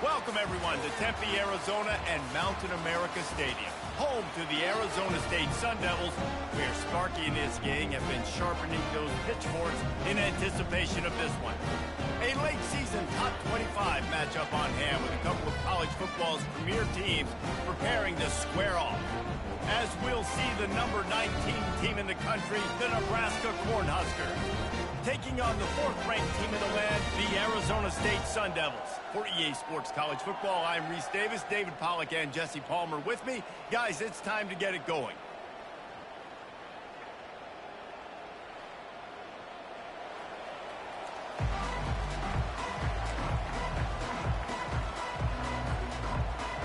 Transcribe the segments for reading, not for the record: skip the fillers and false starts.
Welcome, everyone, to Tempe, Arizona and Mountain America Stadium, home to the Arizona State Sun Devils, where Sparky and his gang have been sharpening those pitchforks in anticipation of this one. A late-season top 25 matchup on hand with a couple of college football's premier teams preparing to square off. As we'll see the number 19 team in the country, the Nebraska Cornhuskers, taking on the fourth-ranked team in the land, the Arizona State Sun Devils. For EA Sports College Football, I'm Reese Davis, David Pollack, and Jesse Palmer with me. Guys, it's time to get it going.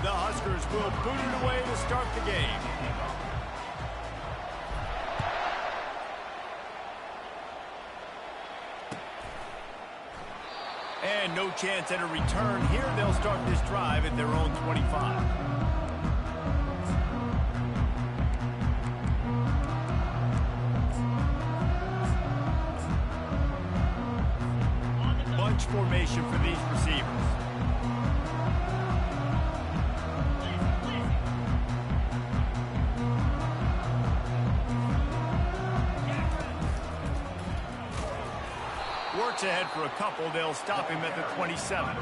The Huskers will boot it away to start the game. And no chance at a return here. They'll start this drive at their own 25. Bunch formation for these receivers. Works ahead for a couple. They'll stop him at the 27.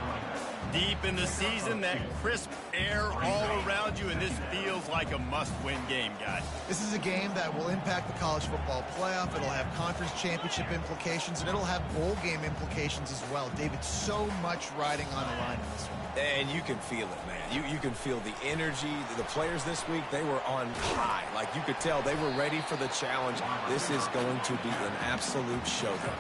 Deep in the season, that crisp air all around you, and this feels like a must-win game, guys. This is a game that will impact the college football playoff. It'll have conference championship implications, and it'll have bowl game implications as well. David, so much riding on the line in this one. And you can feel it, man. You can feel the energy. The players this week, they were on high. Like, you could tell they were ready for the challenge. This is going to be an absolute showdown.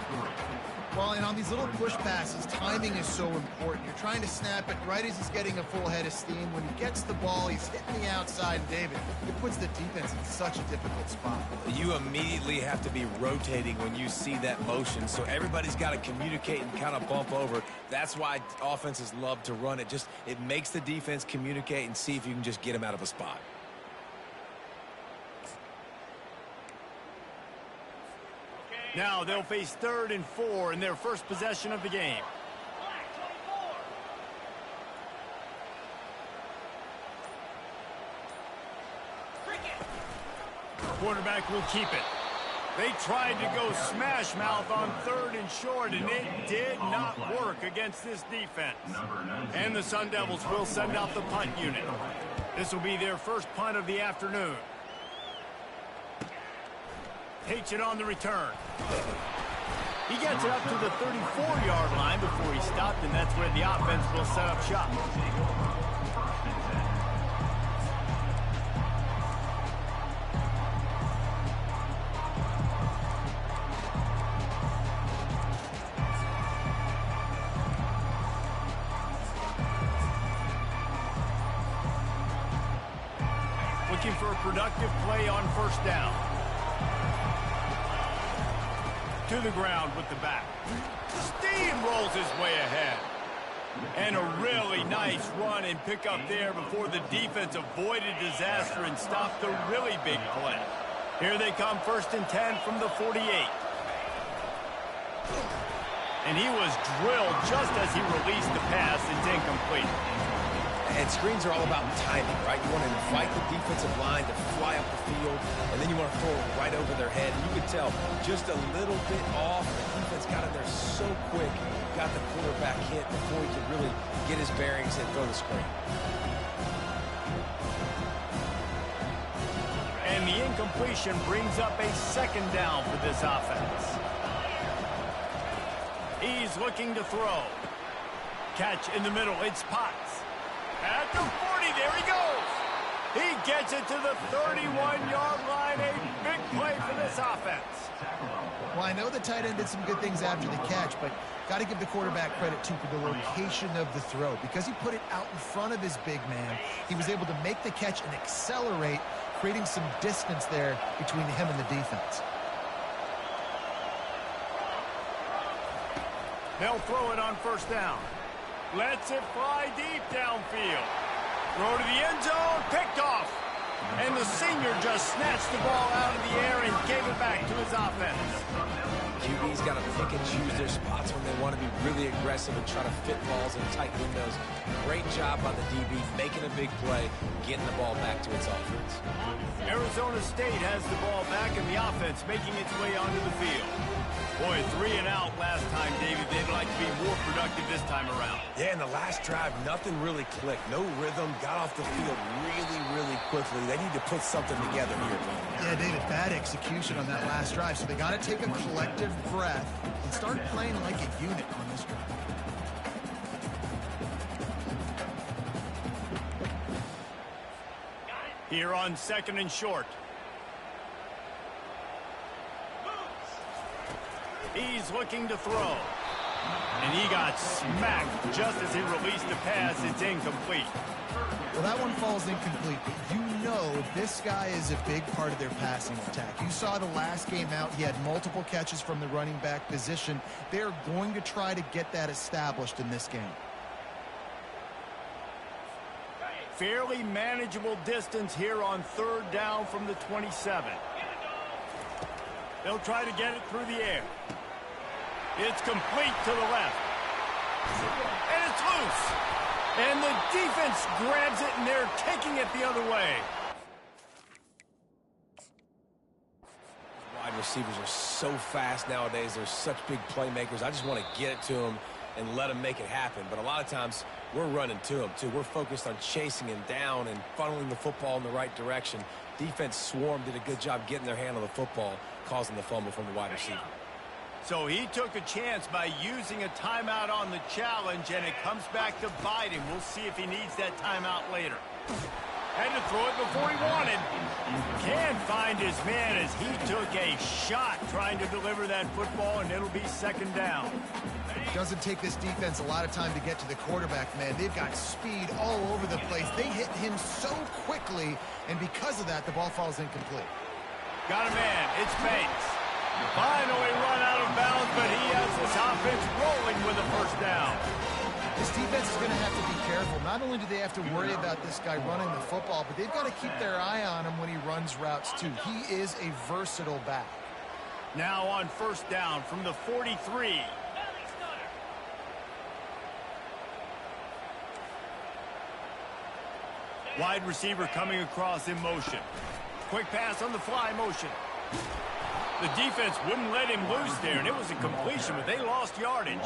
Well, and on these little push passes, timing is so important. You're trying to snap it right as he's getting a full head of steam. When he gets the ball, he's hitting the outside. David, it puts the defense in such a difficult spot. You immediately have to be rotating when you see that motion, so everybody's got to communicate and kind of bump over. That's why offenses love to run it. It makes the defense communicate and see if you can just get them out of a spot. Now they'll face 3rd and 4 in their first possession of the game. Quarterback will keep it. They tried to go smash mouth on 3rd and short, and it did not work against this defense. And the Sun Devils will send out the punt unit. This will be their first punt of the afternoon. Takes it on the return. He gets it up to the 34-yard line before he stopped, and that's where the offense will set up shop. Looking for a productive play on first down. To the ground with the back. Steamrolls his way ahead. And a really nice run and pick up there before the defense avoided disaster and stopped the really big play. Here they come, 1st and 10 from the 48. And he was drilled just as he released the pass. It's incomplete. And screens are all about timing, right? You want to invite the defensive line to fly up the field, and then you want to throw it right over their head. And you could tell just a little bit off. The defense got in there so quick, got the quarterback hit before he could really get his bearings and throw the screen. And the incompletion brings up a 2nd down for this offense. He's looking to throw. Catch in the middle. It's Potts. At the 40, there he goes. He gets it to the 31-yard line. A big play for this offense. Well, I know the tight end did some good things after the catch, but got to give the quarterback credit, too, for the location of the throw. Because he put it out in front of his big man, he was able to make the catch and accelerate, creating some distance there between him and the defense. They'll throw it on first down. Lets it fly deep downfield. Throw to the end zone, picked off. And the senior just snatched the ball out of the air and gave it back to his offense. QB's got to pick and choose their spots when they want to be really aggressive and try to fit balls in tight windows. Great job by the DB making a big play, getting the ball back to its offense. Arizona State has the ball back and the offense making its way onto the field. Boy, 3 and out last time, David. They'd like to be more productive this time around. Yeah, in the last drive, nothing really clicked. No rhythm, got off the field really quickly. They need to put something together here. Yeah, David, bad execution on that last drive, so they got to take a collective breath and start playing like a unit on this drive. Here on 2nd and short. He's looking to throw. And he got smacked just as he released the pass. It's incomplete. Well, that one falls incomplete, but you know this guy is a big part of their passing attack. You saw the last game out. He had multiple catches from the running back position. They're going to try to get that established in this game. Fairly manageable distance here on 3rd down from the 27. They'll try to get it through the air. It's complete to the left. And it's loose. And the defense grabs it, and they're taking it the other way. Wide receivers are so fast nowadays. They're such big playmakers. I just want to get it to them and let them make it happen. But a lot of times, we're running to them, too. We're focused on chasing him down and funneling the football in the right direction. Defense swarm did a good job getting their hand on the football, causing the fumble from the wide receiver. So he took a chance by using a timeout on the challenge, and it comes back to bite him. We'll see if he needs that timeout later. Had to throw it before he wanted. Can't find his man as he took a shot trying to deliver that football, and it'll be 2nd down. Doesn't take this defense a lot of time to get to the quarterback, man. They've got speed all over the place. They hit him so quickly, and because of that, the ball falls incomplete. Got a man. It's Banks. Finally run out of bounds, but he has this offense rolling with a 1st down. This defense is going to have to be careful. Not only do they have to worry about this guy running the football, but they've got to keep their eye on him when he runs routes, too. He is a versatile back. Now on 1st down from the 43. Wide receiver coming across in motion. Quick pass on the fly motion. The defense wouldn't let him loose there, and it was a completion, but they lost yardage.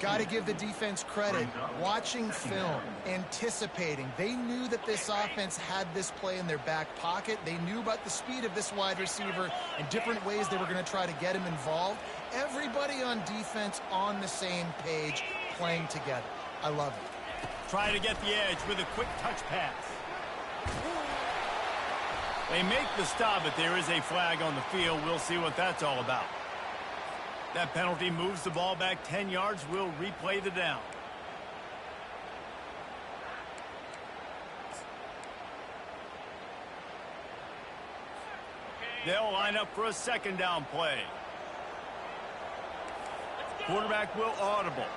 Got to give the defense credit. Watching film, anticipating. They knew that this offense had this play in their back pocket. They knew about the speed of this wide receiver and different ways they were going to try to get him involved. Everybody on defense on the same page, playing together. I love it. Try to get the edge with a quick touch pass. They make the stop, but there is a flag on the field. We'll see what that's all about. That penalty moves the ball back 10 yards. We'll replay the down. They'll line up for a 2nd down play. Quarterback will audible.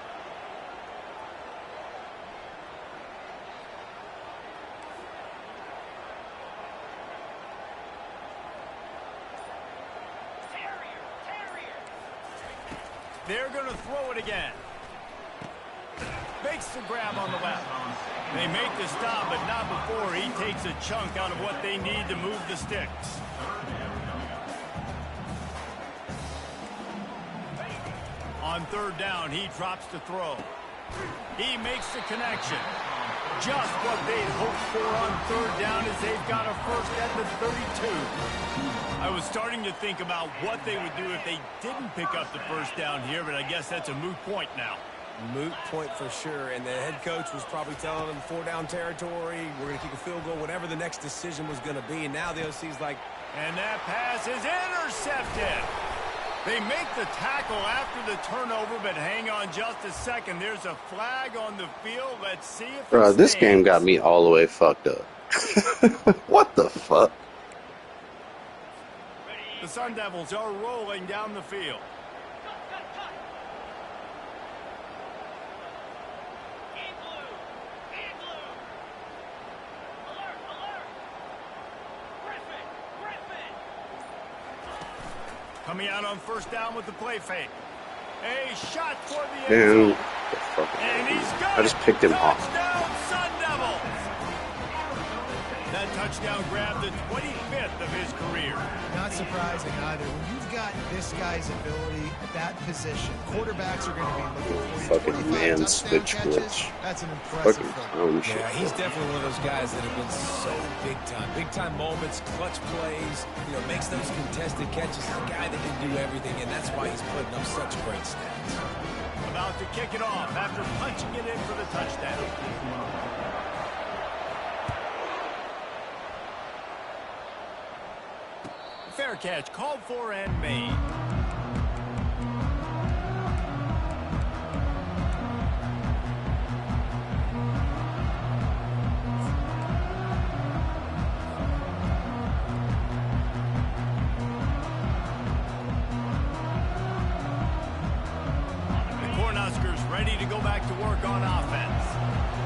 They're going to throw it again. Makes the grab on the left. They make the stop, but not before he takes a chunk out of what they need to move the sticks. On 3rd down, he drops to throw. He makes the connection. Just what they'd hoped for on 3rd down as they've got a 1st at the 32. I was starting to think about what they would do if they didn't pick up the 1st down here, but I guess that's a moot point now. Moot point for sure, and the head coach was probably telling them 4-down territory, we're going to kick a field goal, whatever the next decision was going to be, and now the OC's like... And that pass is intercepted. They make the tackle after the turnover, but hang on just a second. There's a flag on the field. Let's see if Bro, this game got me all the way fucked up. What the fuck? The Sun Devils are rolling down the field. Coming out on first down with the play fake. A shot for the Man, end zone. the fuck And he's got I just picked him off. Touchdown, Sun Devils. That touchdown grabbed the 25th of his career. Not surprising either. When you've got this guy's ability at that position, quarterbacks are going to be looking for Fucking 25 man touchdown switch catches. glitch. That's an impressive Fucking thing. clown shit. Yeah, he's definitely one of those guys that have been so big time. Big time moments, clutch plays, you know, makes those contested catches. He's a guy that can do everything, and that's why he's putting up such great stats. About to kick it off after punching it in for the touchdown. Fair catch called for and made. The Cornhuskers ready to go back to work on offense.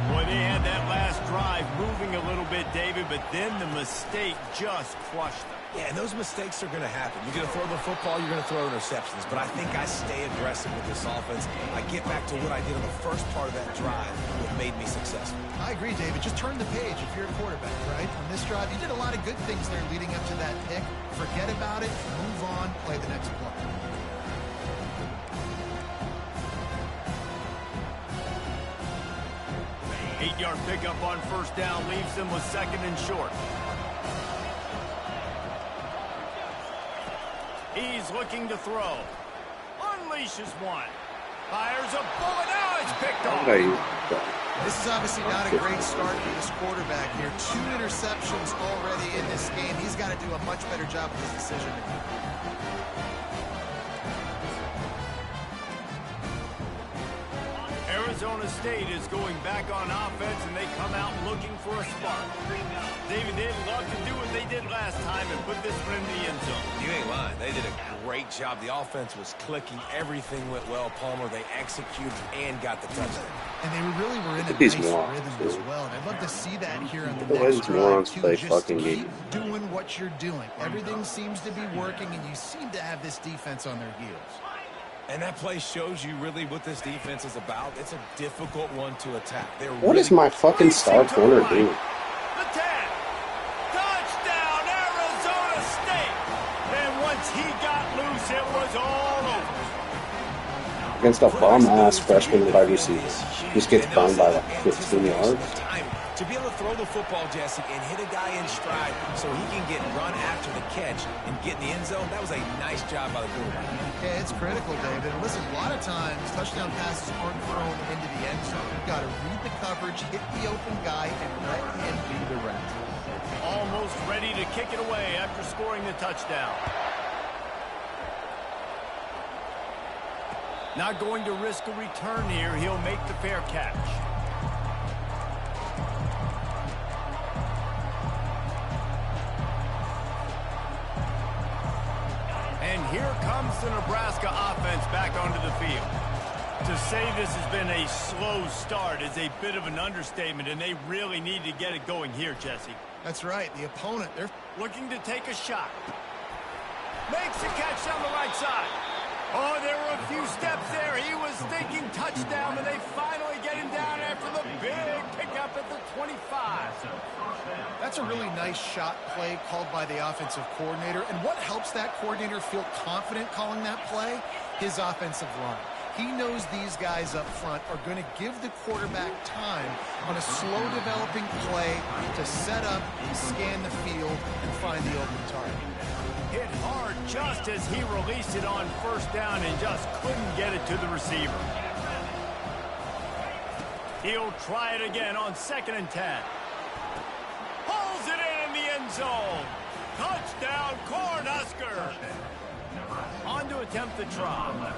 Boy, they had that last drive moving a little bit, David, but then the mistake just crushed them. Yeah, and those mistakes are going to happen. You're going to throw the football, you're going to throw interceptions. But I think I stay aggressive with this offense. I get back to what I did on the first part of that drive that made me successful. I agree, David. Just turn the page if you're a quarterback, right? On this drive, you did a lot of good things there leading up to that pick. Forget about it, move on, play the next play. Eight-yard pickup on first down leaves them with second and short. He's looking to throw. Unleashes one. Fires a bullet. Now it's picked off. This is obviously not a great start for this quarterback here. 2 interceptions already in this game. He's got to do a much better job with his decision making. Arizona State is going back on offense, and they come out looking for a spark. David, they'd love to do what they did last time and put this one in the end zone. You ain't lying. They did a great job. The offense was clicking. Everything went well, Palmer. They executed and got the touchdown. And they really were in a These nice morons, rhythm dude. as well. And I'd love to see that here on the The way next these morons drive, too. play Just fucking keep game. doing what you're doing. Everything seems to be working, and you seem to have this defense on their heels. And that play shows you really what this defense is about. It's a difficult one to attack. What is my fucking star corner doing? The 10. Touchdown, Arizona State. And once he got loose, it was all over. Against a bum-ass freshman wide receiver. Just gets burned by like 15 yards. To be able to throw the football, Jesse, and hit a guy in stride so he can get run after the catch and get in the end zone, that was a nice job by the quarterback. Yeah, it's critical, David. And listen, a lot of times, touchdown passes aren't thrown into the end zone. You've got to read the coverage, hit the open guy, and let him do the rest. Almost ready to kick it away after scoring the touchdown. Not going to risk a return here. He'll make the fair catch. And here comes the Nebraska offense back onto the field. To say this has been a slow start is a bit of an understatement, and they really need to get it going here, Jesse. That's right. The opponent, they're Looking to take a shot. Makes a catch down the right side. Oh, there were a few steps there. He was thinking touchdown, and they finally get him down after the big pickup at the 25. That's a really nice shot play called by the offensive coordinator. And what helps that coordinator feel confident calling that play? His offensive line. He knows these guys up front are going to give the quarterback time on a slow developing play to set up, scan the field, and find the open target. Hit hard just as he released it on first down and just couldn't get it to the receiver. He'll try it again on 2nd and 10. Pulls it in the end zone. Touchdown, Cornhusker. On to attempt the try.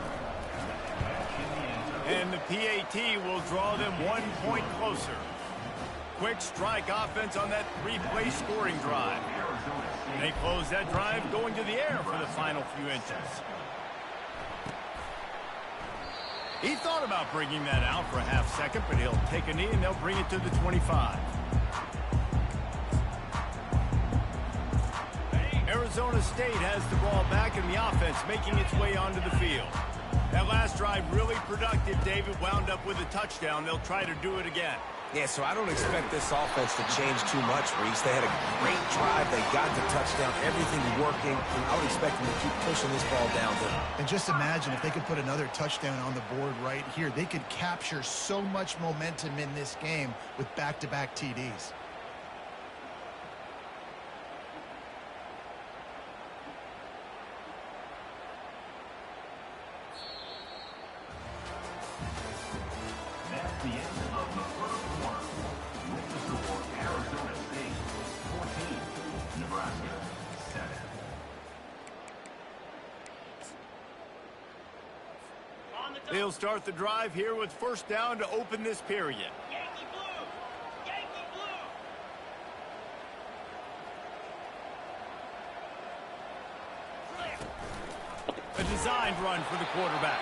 And the PAT will draw them 1 point closer. Quick strike offense on that 3-play scoring drive. They close that drive going to the air for the final few inches. He thought about bringing that out for a half second, but he'll take a knee and they'll bring it to the 25. Arizona State has the ball back and the offense making its way onto the field. That last drive really productive. David wound up with a touchdown. They'll try to do it again. Yeah, so I don't expect this offense to change too much, Reese. They had a great drive. They got the touchdown. Everything working. I would expect them to keep pushing this ball downhill. And just imagine if they could put another touchdown on the board right here. They could capture so much momentum in this game with back-to-back TDs. They'll start the drive here with first down to open this period. Yankee blue! Yankee blue! A designed run for the quarterback.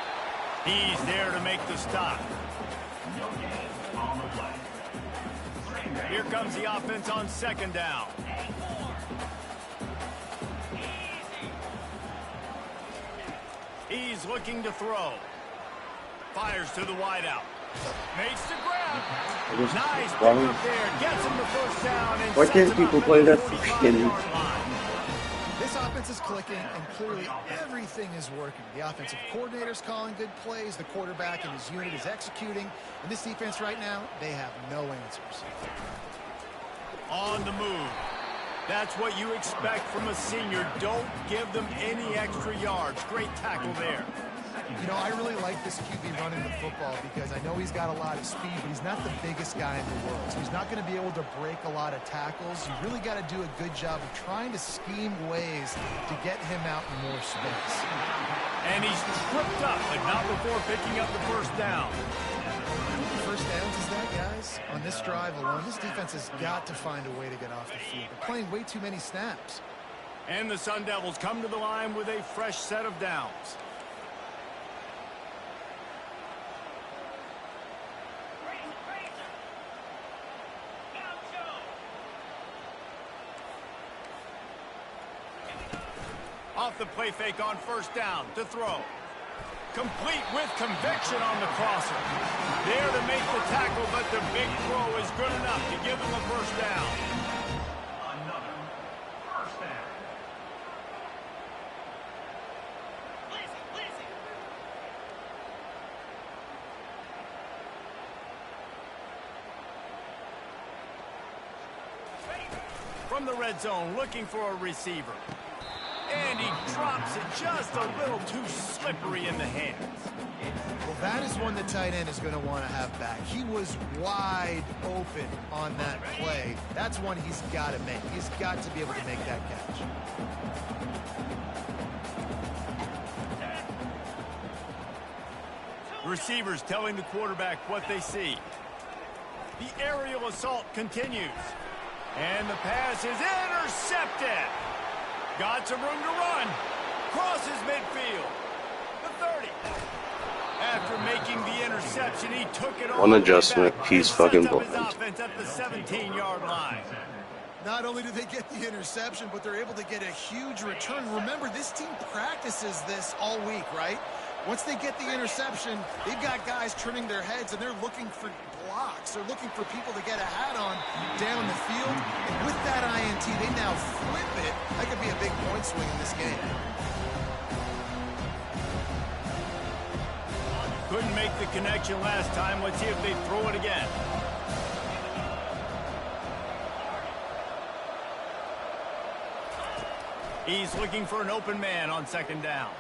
He's there to make the stop. No gain on the play. Here comes the offense on second down. He's looking to throw. Fires to the wideout. Makes the grab. Nice pick up there. Gets him the first down. And Why can't people play that fucking... This offense is clicking, and clearly everything is working. The offensive coordinator's calling good plays. The quarterback and his unit is executing. And this defense right now, they have no answers. On the move. That's what you expect from a senior. Don't give them any extra yards. Great tackle there. You know, I really like this QB running the football because I know he's got a lot of speed, but he's not the biggest guy in the world. So he's not going to be able to break a lot of tackles. You really got to do a good job of trying to scheme ways to get him out in more space. And he's tripped up, but not before picking up the first down. First downs is that, guys? On this drive alone, this defense has got to find a way to get off the field. They're playing way too many snaps. And the Sun Devils come to the line with a fresh set of downs. Off the play fake on first down to throw. Complete with conviction on the crosser. There to make the tackle, but the big throw is good enough to give him a first down. Another first down. From the red zone, looking for a receiver. And he drops it just a little too slippery in the hands. Well, that is one the tight end is going to want to have back. He was wide open on that play. That's one he's got to make. He's got to be able to make that catch. Receivers telling the quarterback what they see. The aerial assault continues. And the pass is intercepted. Got some room to run. Crosses midfield. The 30. After making the interception, he took it all. One adjustment, he's fucking blind. Offense at the 17-yard line. Not only do they get the interception, but they're able to get a huge return. Remember, this team practices this all week, right? Once they get the interception, they've got guys turning their heads, and they're looking for blocks. They're looking for people to get a hat on down the field. And with that INT, they now flip it. That could be a big point swing in this game. Couldn't make the connection last time. Let's see if they throw it again. He's looking for an open man on second down.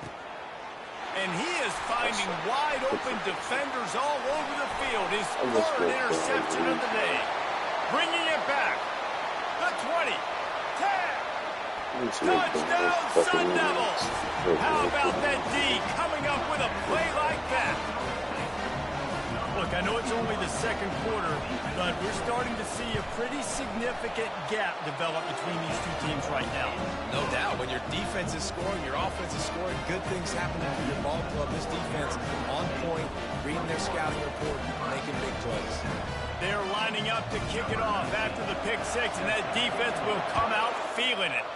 And he is finding wide-open defenders all over the field. His third interception of the day. Bringing it back. The 20. 10. Touchdown, Sun Devils. How about that D coming up with a play like that? Look, I know it's only the second quarter, but we're starting to see a pretty significant gap develop between these two teams right now. No doubt. When your defense is scoring, your offense is scoring, good things happening for your ball club. This defense on point, reading their scouting report, making big plays. They're lining up to kick it off after the pick six, and that defense will come out feeling it.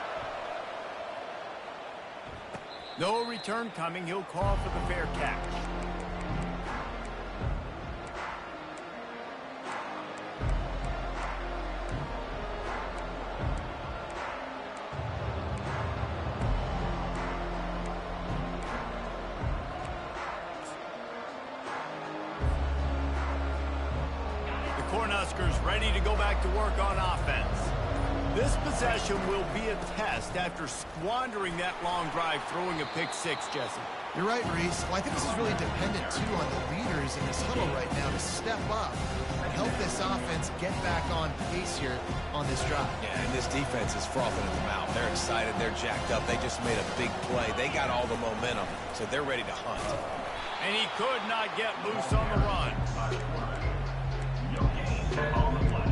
No return coming. He'll call for the fair catch. Cornhuskers ready to go back to work on offense. This possession will be a test after squandering that long drive throwing a pick six, Jesse. You're right, Reese. Well, I think this is really dependent, too, on the leaders in this huddle right now to step up and help this offense get back on pace here on this drive. Yeah, and this defense is frothing at the mouth. They're excited. They're jacked up. They just made a big play. They got all the momentum, so they're ready to hunt. And he could not get loose on the run. On the play.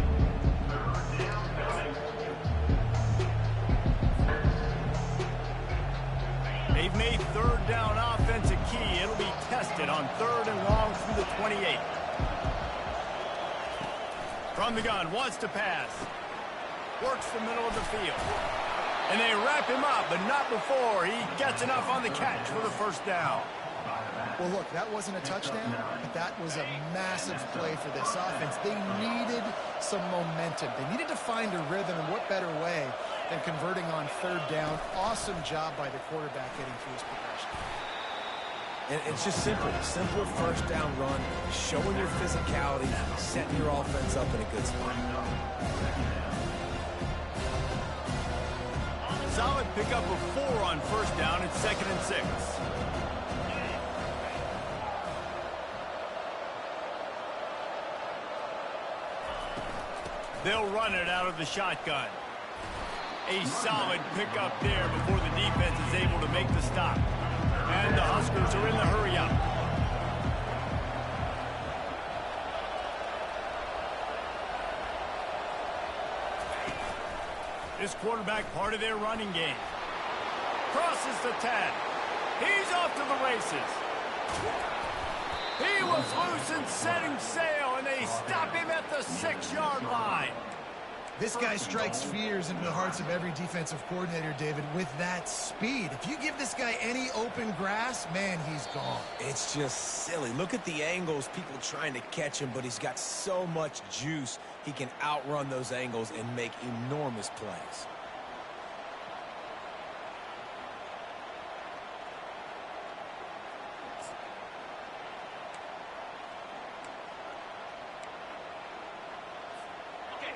Third down coming. They've made third down offense a key. It'll be tested on 3rd and long through the 28. From the gun, wants to pass. Works the middle of the field. And they wrap him up, but not before he gets enough on the catch for the first down. Well, look, that wasn't a touchdown, but that was a massive play for this offense. They needed some momentum. They needed to find a rhythm, and what better way than converting on 3rd down. Awesome job by the quarterback getting through his progression. And it's just simple. Simple first down run, showing your physicality, setting your offense up in a good spot. Solid pickup of 4 on first down. It's 2nd and 6. They'll run it out of the shotgun. A solid pickup there before the defense is able to make the stop. And the Huskers are in the hurry-up. This quarterback part of their running game. Crosses the 10. He's off to the races. He was loose and setting sail, and they stop him at the 6-yard line. This guy strikes fears into the hearts of every defensive coordinator, David, with that speed. If you give this guy any open grass, man, he's gone. It's just silly. Look at the angles, people trying to catch him, but he's got so much juice. He can outrun those angles and make enormous plays.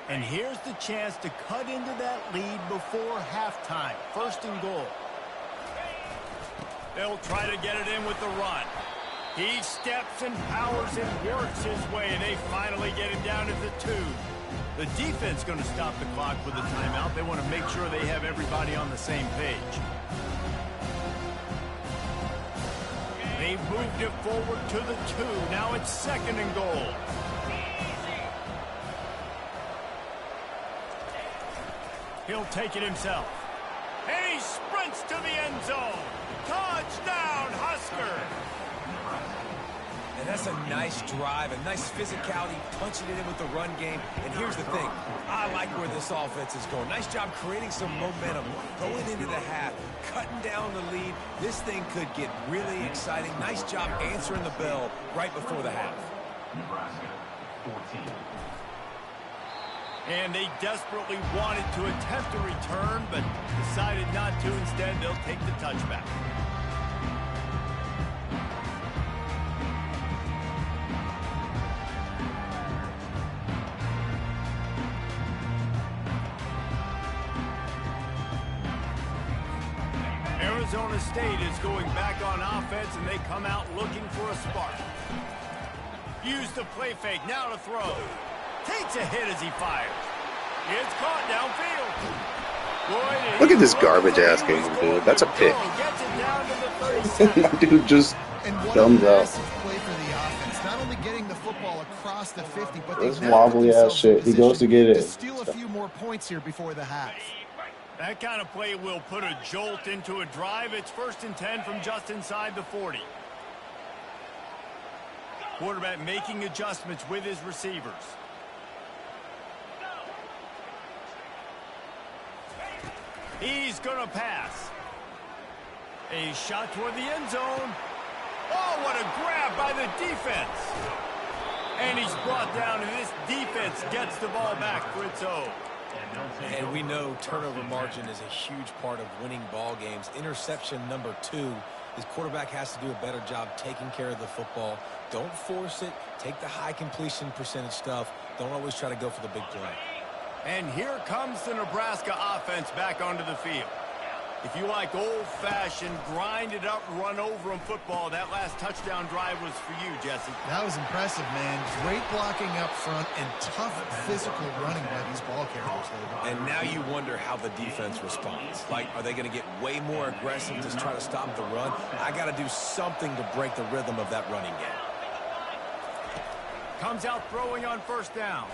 And here's the chance to cut into that lead before halftime. 1st and goal. They'll try to get it in with the run. He steps and powers and works his way, and they finally get him down to the 2. The defense going to stop the clock with a timeout. They want to make sure they have everybody on the same page. They've moved it forward to the 2. Now it's 2nd and goal. He'll take it himself. And he sprints to the end zone. Touchdown, Husker! And that's a nice drive, a nice physicality, punching it in with the run game. And here's the thing. I like where this offense is going. Nice job creating some momentum, going into the half, cutting down the lead. This thing could get really exciting. Nice job answering the bell right before the half. Nebraska, 14. And they desperately wanted to attempt a return, but decided not to. Instead, they'll take the touchback. Arizona State is going back on offense, and they come out looking for a spark. Use the play fake, now to throw. Takes a hit as he fires. It's caught downfield. Boy, Look at this garbage-ass game, dude. That's a pick. Gets it down to the 37. Dude, just And what thumbs a up. massive play for the offense. Not only getting the football across the 50, but This they've now put wobbly-ass themselves in shit. He goes to position get it. to steal a few more points here before the half. That kind of play will put a jolt into a drive. It's 1st and 10 from just inside the 40. Quarterback making adjustments with his receivers. He's going to pass. A shot toward the end zone. Oh, what a grab by the defense. And he's brought down, and this defense gets the ball back for its own. And we know turnover margin is a huge part of winning ball games. Interception number 2. His quarterback has to do a better job taking care of the football. Don't force it. Take the high completion percentage stuff. Don't always try to go for the big play. And here comes the Nebraska offense back onto the field. If you like old-fashioned, grind-it-up, run-over-'em football, that last touchdown drive was for you, Jesse. That was impressive, man. Great blocking up front and tough physical running by these ball carriers. And now you wonder how the defense responds. Like, are they going to get way more aggressive to try to stop the run? I got to do something to break the rhythm of that running game. Comes out throwing on first down.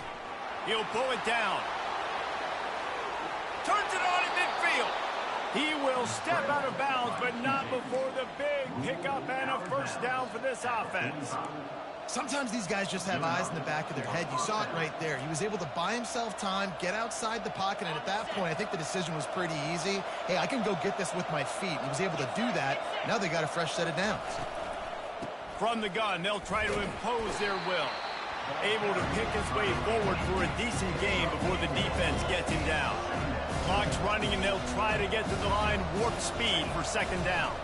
He'll pull it down. Turns it on in midfield. He will step out of bounds, but not before the big pickup and a first down for this offense. Sometimes these guys just have eyes in the back of their head. You saw it right there. He was able to buy himself time, get outside the pocket, and at that point, I think the decision was pretty easy. Hey, I can go get this with my feet. He was able to do that. Now they got a fresh set of downs. From the gun, they'll try to impose their will. Able to pick his way forward for a decent game before the defense gets him down. Clock's running, and they'll try to get to the line warp speed for second down.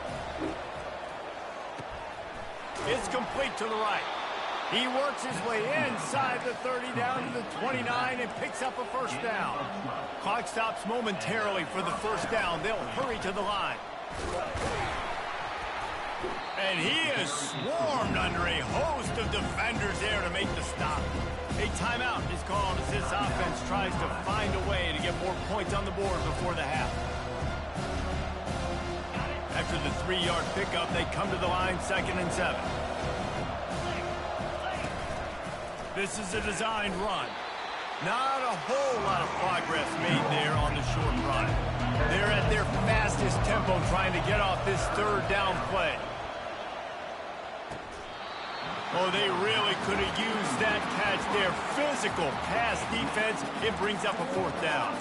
It's complete to the right. He works his way inside the 30 down to the 29 and picks up a first down. Clock stops momentarily for the first down. They'll hurry to the line. And he is swarmed under a host of defenders there to make the stop. A timeout is called as this offense tries to find a way to get more points on the board before the half. After the 3-yard pickup, they come to the line 2nd and 7. This is a designed run. Not a whole lot of progress made there on the short run. They're at their fastest tempo trying to get off this 3rd down play. Oh, they really could have used that catch there. Physical pass defense. It brings up a 4th down.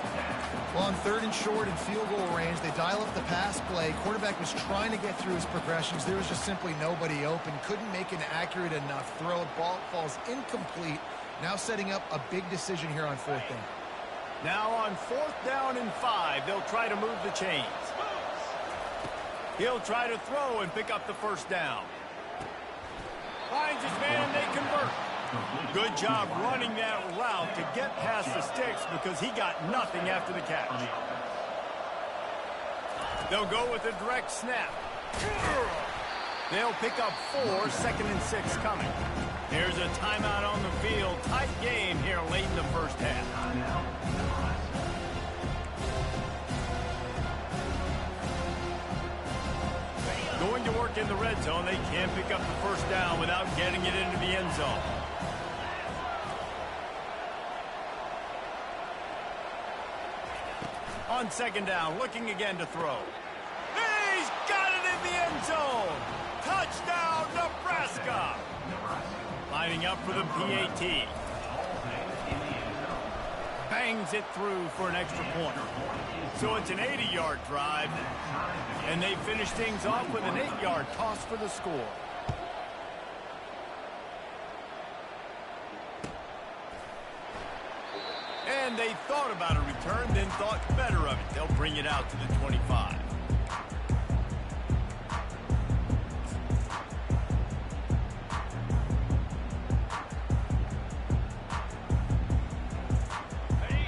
Well, on 3rd and short and field goal range, they dial up the pass play. Quarterback was trying to get through his progressions. There was just simply nobody open. Couldn't make an accurate enough throw. Ball falls incomplete. Now setting up a big decision here on 4th down. Now on 4th down and 5, they'll try to move the chains. He'll try to throw and pick up the first down. Finds his man, and they convert. Good job running that route to get past the sticks because he got nothing after the catch. They'll go with a direct snap. They'll pick up 4, 2nd and 6 coming. There's a timeout on the field. Tight game here late in the first half. Going to work in the red zone. They can't pick up the first down without getting it into the end zone. On 2nd down, looking again to throw. He's got it in the end zone. Touchdown, Nebraska. Lining up for the PAT. Bangs it through for an extra point. So it's an 80-yard drive, and they finish things off with an 8-yard toss for the score. And they thought about a return, then thought better of it. They'll bring it out to the 25.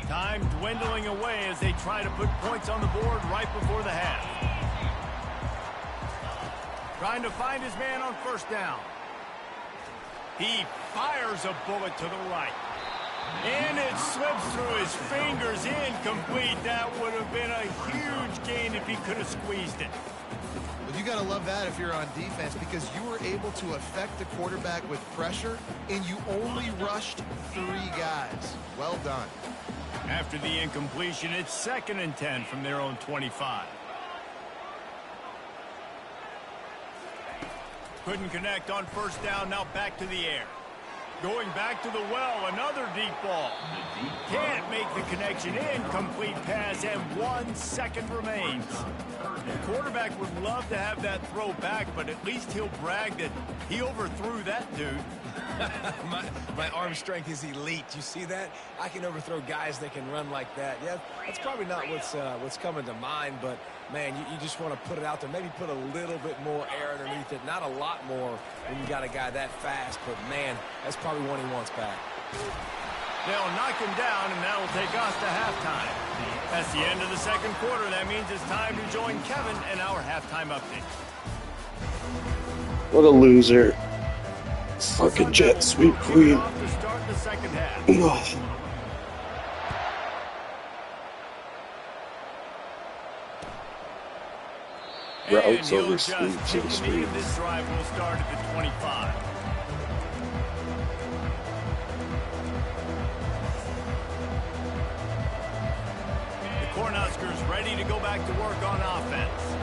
Time dwindling away as they try to put points on the board right before the half. Trying to find his man on first down. He fires a bullet to the right. And it slips through his fingers, incomplete. That would have been a huge gain if he could have squeezed it. Well, you got to love that if you're on defense because you were able to affect the quarterback with pressure, and you only rushed 3 guys. Well done. After the incompletion, it's 2nd and 10 from their own 25. Couldn't connect on first down, now back to the air. Going back to the well, another deep ball. Can't make the connection. Incomplete pass, and 1 second remains. The quarterback would love to have that throw back, but at least he'll brag that he overthrew that dude. my arm strength is elite. You see that? I can overthrow guys that can run like that. Yeah, that's probably not what's coming to mind, but man, you just want to put it out there. Maybe put a little bit more air underneath it. Not a lot more when you got a guy that fast, but man, that's probably one he wants back. They'll knock him down, and that'll take us to halftime. That's the end of the second quarter. That means it's time to join Kevin in our halftime update. What a loser. Fucking jet sweep queen. To start the second half. Ugh. Routes over sweeps and screens. This drive will start at the 25. The Cornhuskers ready to go back to work on offense.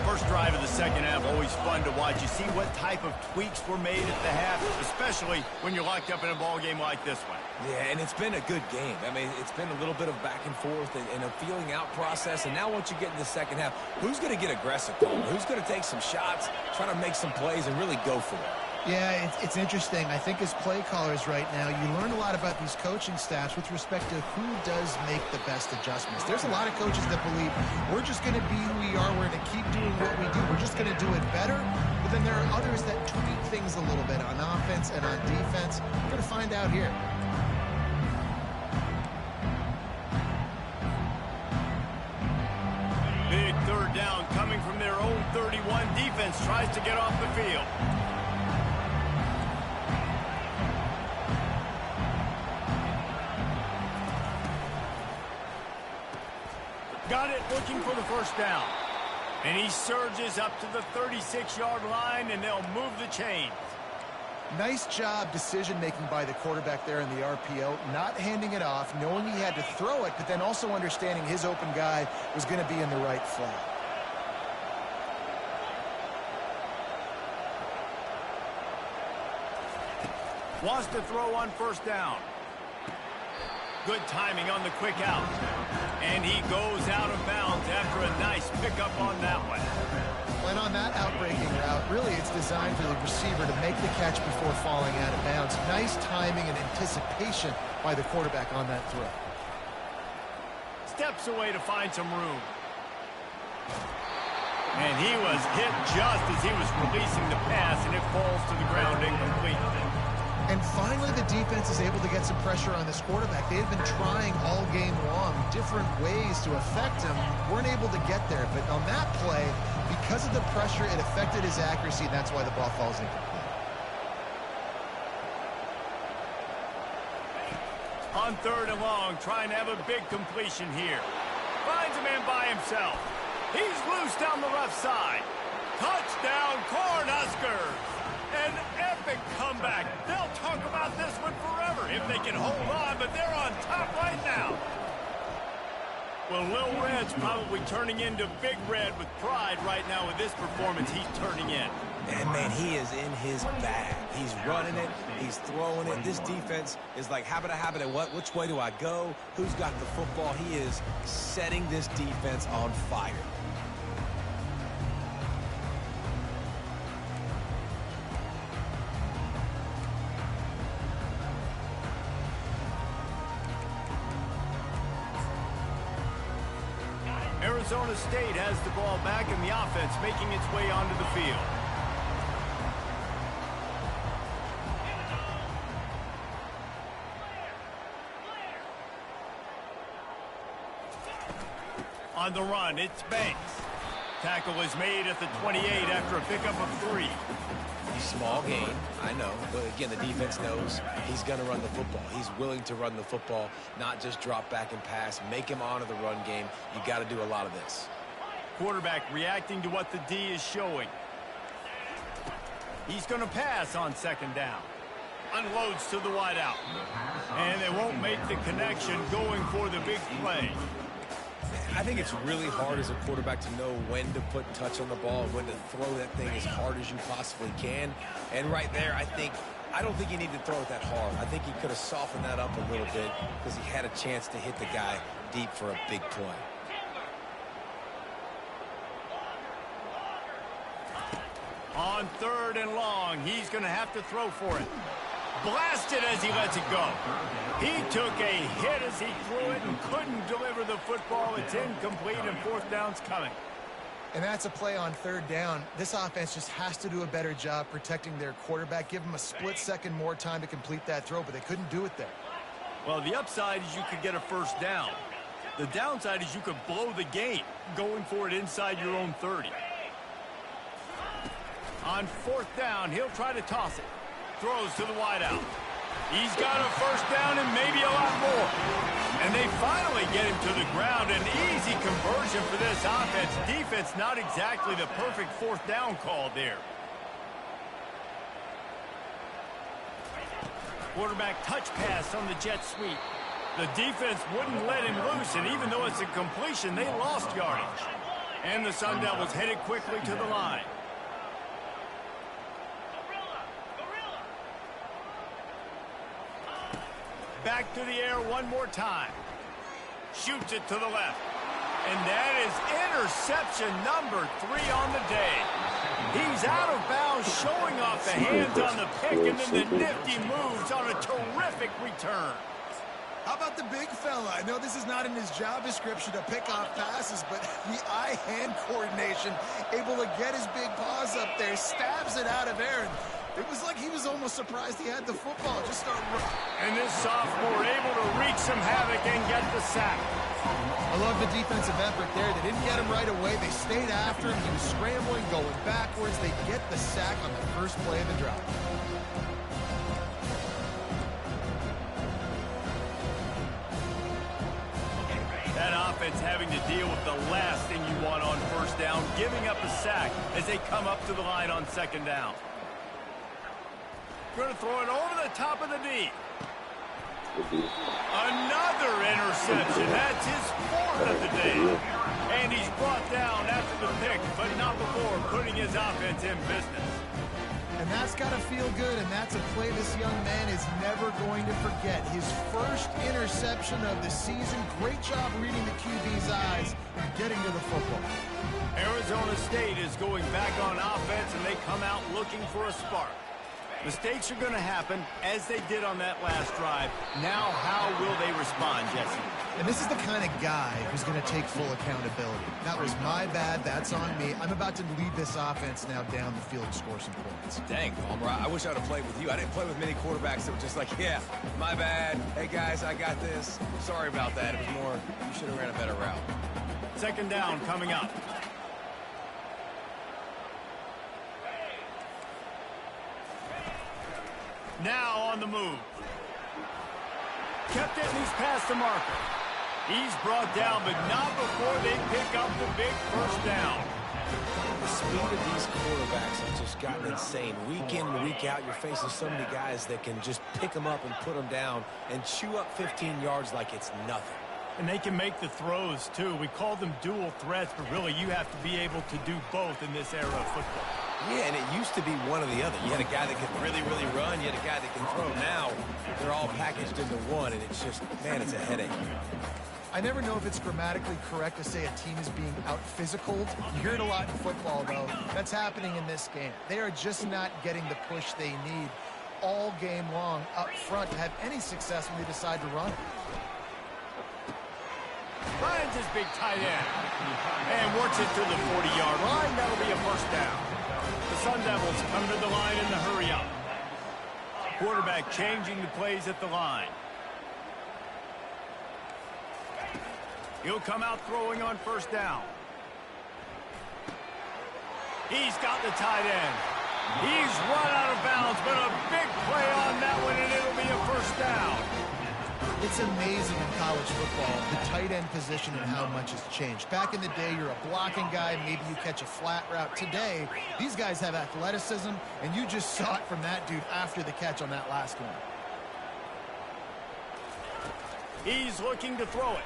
First drive of the second half, always fun to watch. You see what type of tweaks were made at the half, especially when you're locked up in a ball game like this one. Yeah, and it's been a good game. I mean, it's been a little bit of back and forth and a feeling out process. And now once you get in the second half, who's going to get aggressive? Who's going to take some shots, try to make some plays, and really go for it? Yeah, it's interesting. I think as play callers right now, you learn a lot about these coaching staffs with respect to who does make the best adjustments. There's a lot of coaches that believe we're just going to be who we are. We're going to keep doing what we do. We're just going to do it better. But then there are others that tweak things a little bit on offense and on defense. We're going to find out here. Big third down coming from their own 31. Defense tries to get off the field. Got it, looking for the first down. And he surges up to the 36-yard line, and they'll move the chains. Nice job decision-making by the quarterback there in the RPO, not handing it off, knowing he had to throw it, but then also understanding his open guy was going to be in the right flat. Wants to throw on first down. Good timing on the quick out. And he goes out of bounds after a nice pickup on that one. And on that outbreaking route, really it's designed for the receiver to make the catch before falling out of bounds. Nice timing and anticipation by the quarterback on that throw. Steps away to find some room. And he was hit just as he was releasing the pass, and it falls to the ground incomplete. And finally, the defense is able to get some pressure on this quarterback. They had been trying all game long different ways to affect him. Weren't able to get there. But on that play, because of the pressure, it affected his accuracy, and that's why the ball falls incomplete. On third and long, trying to have a big completion here. Finds a man by himself. He's loose down the left side. Touchdown, Cornhuskers! An epic comeback. They'll talk about this one forever if they can hold on, but they're on top right now. Well, Lil Red's probably turning into Big Red with pride right now with this performance he's turning in. And, man, he is in his bag. He's running it. He's throwing it. This defense is like, habit, which way do I go? Who's got the football? He is setting this defense on fire. Arizona State has the ball back and the offense making its way onto the field. On the run, it's Banks. Tackle is made at the 28 after a pickup of 3. Small gain, I know, but again, the defense knows he's going to run the football. He's willing to run the football, not just drop back and pass, make him honor the run game. You got to do a lot of this. Quarterback reacting to what the D is showing. He's going to pass on second down. Unloads to the wideout. And they won't make the connection going for the big play. I think it's really hard as a quarterback to know when to put touch on the ball and when to throw that thing as hard as you possibly can. And right there, I think I don't think he needed to throw it that hard. I think he could have softened that up a little bit because he had a chance to hit the guy deep for a big play. On 3rd and long, he's going to have to throw for it. Blasted as he lets it go. He took a hit as he threw it and couldn't deliver the football. It's incomplete, and 4th down's coming. And that's a play on 3rd down. This offense just has to do a better job protecting their quarterback. Give him a split second more time to complete that throw, but they couldn't do it there. Well, the upside is you could get a 1st down. The downside is you could blow the game going for it inside your own 30. On 4th down, he'll try to toss it. Throws to the wideout. He's got a 1st down and maybe a lot more. And they finally get him to the ground. An easy conversion for this offense. Defense not exactly the perfect 4th down call there. Quarterback touch pass on the jet sweep. The defense wouldn't let him loose, and even though it's a completion, they lost yardage. And the Sun Devils headed quickly to the line. Back to the air one more time. Shoots it to the left. And that is interception number 3 on the day. He's out of bounds, showing off the hands on the pick, and then the nifty moves on a terrific return. How about the big fella? I know this is not in his job description to pick off passes, but the eye-hand coordination, able to get his big paws up there, stabs it out of air. It was like he was almost surprised he had the football. Just started running. And this sophomore able to wreak some havoc and get the sack. I love the defensive effort there. They didn't get him right away. They stayed after him. He was scrambling, going backwards. They get the sack on the first play of the drive. That offense having to deal with the last thing you want on 1st down, giving up a sack as they come up to the line on 2nd down. Going to throw it over the top of the D. Another interception. That's his 4th of the day. And he's brought down after the pick, but not before putting his offense in business. And that's got to feel good, and that's a play this young man is never going to forget. His first interception of the season. Great job reading the QB's eyes and getting to the football. Arizona State is going back on offense, and they come out looking for a spark. Mistakes are going to happen, as they did on that last drive. Now, how will they respond, Jesse? And this is the kind of guy who's going to take full accountability. That was my bad. That's on me. I'm about to lead this offense now down the field and score some points. Dang, Palmer, I wish I would have played with you. I didn't play with many quarterbacks that were just like, yeah, my bad. Hey, guys, I got this. Sorry about that. It was more, you should have ran a better route. 2nd down coming up. Now on the move. Kept it and he's past the marker. He's brought down, but not before they pick up the big 1st down. The speed of these quarterbacks has just gotten insane. Week in and week out, you're facing so many guys that can just pick them up and put them down and chew up 15 yards like it's nothing. And they can make the throws, too. We call them dual threats, but really you have to be able to do both in this era of football. Yeah, and it used to be one or the other. You had a guy that could really, really run. You had a guy that can throw. Now, they're all packaged into one, and it's just, man, it's a headache. I never know if it's grammatically correct to say a team is being out-physicaled. You hear it a lot in football, though. That's happening in this game. They are just not getting the push they need all game long up front to have any success when they decide to run it. Finds his big tight end. And works it to the 40-yard line. That'll be a 1st down. The Sun Devils come to the line in the hurry-up. Quarterback changing the plays at the line. He'll come out throwing on 1st down. He's got the tight end. He's run out of bounds, but a big play on that one, and it'll be a 1st down. It's amazing in college football, the tight end position and how much has changed. Back in the day, you're a blocking guy, maybe you catch a flat route. Today, these guys have athleticism, and you just saw it from that dude after the catch on that last one. He's looking to throw it.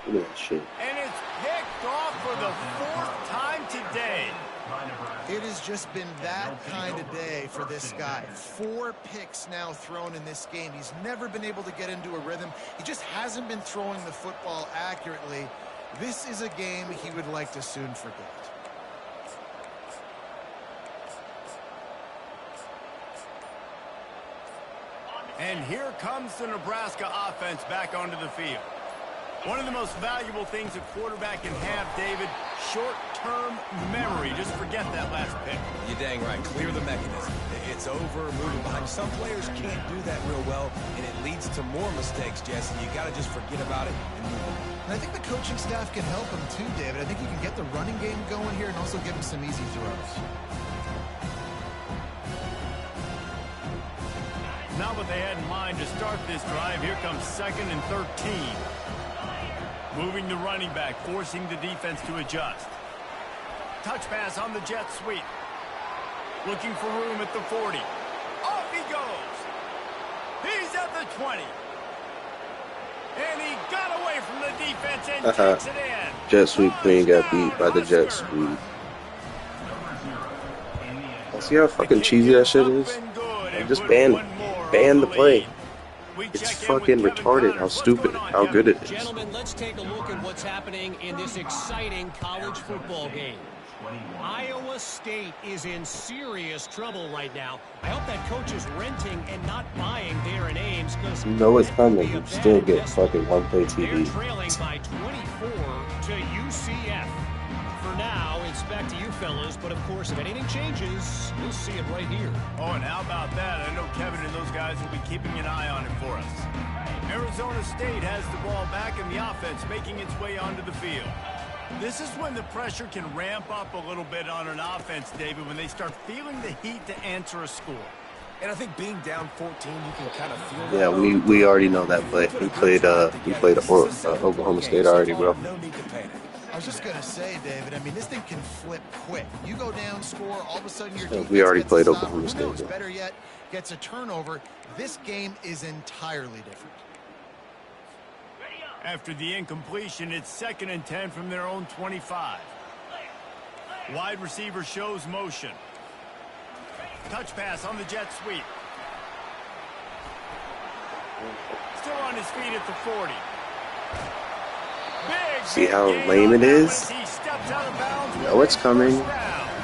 Look at that shit. And it's picked off for the 4th time today. It has just been that kind of day for this guy. 4 picks now thrown in this game. He's never been able to get into a rhythm. He just hasn't been throwing the football accurately. This is a game he would like to soon forget. And here comes the Nebraska offense back onto the field. One of the most valuable things a quarterback can have, David, short-term memory. Just forget that last pick. You're dang right. Clear the mechanism. It's over, moving behind. Some players can't do that real well, and it leads to more mistakes, Jesse. You got to just forget about it and move on. And I think the coaching staff can help him too, David. I think you can get the running game going here and also give him some easy throws. Not what they had in mind to start this drive. Here comes 2nd and 13. Moving the running back, forcing the defense to adjust. Touch pass on the jet sweep. Looking for room at the 40. Off he goes. He's at the 20. And he got away from the defense and takes it in. Jet sweep queen got beat by the jet sweep. See how fucking cheesy that shit is? Just ban the play. It's fucking retarded how stupid, how good it is. Gentlemen, let's take a look at what's happening in this exciting college football game. Iowa State is in serious trouble right now. I hope that coach is renting and not buying Darren Ames, because you know it's coming. You still get fucking one-play TV. They're trailing by 24 to UCF. For now, it's back to you fellas, but of course, if anything changes, we'll see it right here. Oh, and how about that? I know Kevin and those guys will be keeping an eye on it for us. Arizona State has the ball back in the offense, making its way onto the field. This is when the pressure can ramp up a little bit on an offense, David, when they start feeling the heat to answer a score. And I think being down 14, you can kind of feel that. Yeah, we already know that play. We played Oklahoma State already, bro. No need to panic. I was just going to say, David, I mean, this thing can flip quick. You go down, score, all of a sudden your defense we already gets played a stop. Oklahoma State. Who knows, better yet, gets a turnover. This game is entirely different. After the incompletion, it's 2nd and 10 from their own 25. Wide receiver shows motion. Touch pass on the jet sweep. Still on his feet at the 40. See how lame it is? You know it's coming.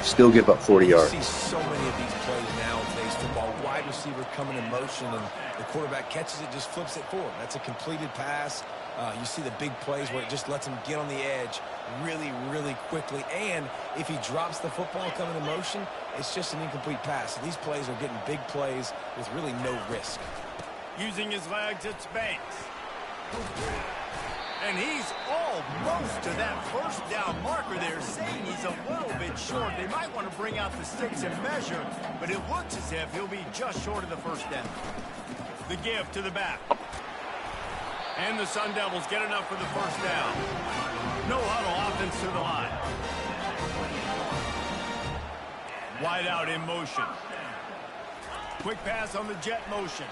Still give up 40 yards. You see so many of these plays now in today's football. Wide receiver coming in motion, and the quarterback catches it, just flips it forward. That's a completed pass. You see the big plays where it just lets him get on the edge really, really quickly. And if he drops the football coming in motion, it's just an incomplete pass. So these plays are getting big plays with really no risk. Using his legs, it's Banks. And he's almost to that first down marker there, saying he's a little bit short. They might want to bring out the sticks and measure, but it looks as if he'll be just short of the first down. The give to the back. And the Sun Devils get enough for the first down. No huddle, offense to the line. Wide out in motion. Quick pass on the jet motion.